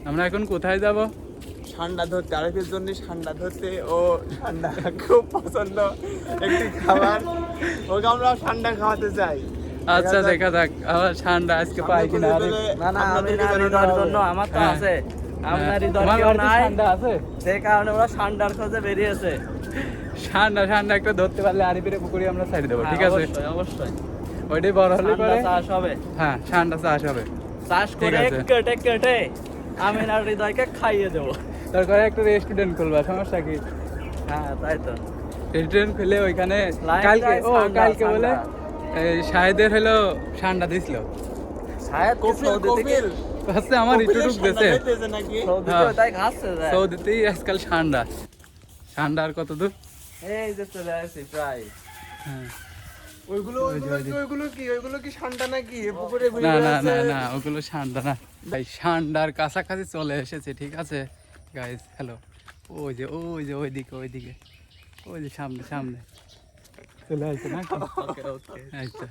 আমরা এখন কোথায় যাব? ঠান্ডা ধরতে, আরিফের জন্য ঠান্ডা ধরতে। ও ঠান্ডা খুব পছন্দ একটি খাবার, ওকে আমরা ঠান্ডা খাওয়াতে চাই। আচ্ছা দেখা যাক আবার ঠান্ডা আজকে পাই কিনা। আরে না না, আমি না হৃদয়ের জন্য আমার তো হ্যাঁ। আছে, আপনার হৃদয় তোমার কেউ বাড়িতে নাই, ঠান্ডা আছে? সেই কারণে ওরা ঠান্ডার খোঁজে বেরিয়েছে। ঠান্ডা ঠান্ডা একটা ধরতে পারলে আরিফের পুকুরি আমরা ছাড়ি দেবো, ঠিক আছে? অবশ্যই অবশ্যই। ওইটাই বড় হলে ঠান্ডা পরে চাষ হবে, হ্যাঁ ঠান্ডা চাষ হবে। চাষ ঠিক করে আছে। কেটে কেটে আমি আর হৃদয়কে খাইয়ে দেবো। তারপরে একটা রেস্টুরেন্ট খুলবা, সমস্যা কি? হ্যাঁ তাই তো। রেস্টুরেন্ট খুলে ওইখানে Life কালকে time ঠান্ডা, কালকে বলে ঠান্ডা। এই শাহেদের হলো ঠান্ডা দিছিল। শায়দ কি কপিল সৌদি থেকে, কপিল হচ্ছে আমার একটু কপিলের টুক ঠান্ডা দেছে খেতেছে নাকি? সৌদিতে হ্যাঁ। ওটাই খাচ্ছে যায়। সৌদিতেই আজকাল ঠান্ডা। ঠান্ডা আর কত দূর? এই যে চলে আসছি প্রায়। হ্যাঁ। ওইগুলো ওই যে, ওইগুলো ওই যে। কি ওইগুলো কি ওইগুলো কি ঠান্ডা নাকি? এ পুকুরে ঘুরে না না বেড়াচ্ছে। না না ওগুলো ঠান্ডা না ভাই, ঠান্ডার কাছাকাছি চলে এসেছে, ঠিক আছে গাইস? হ্যালো, ওই যে ওইদিকে ওই যে সামনে সামনে চলে আসছে না? ওকে ওকে। আচ্ছা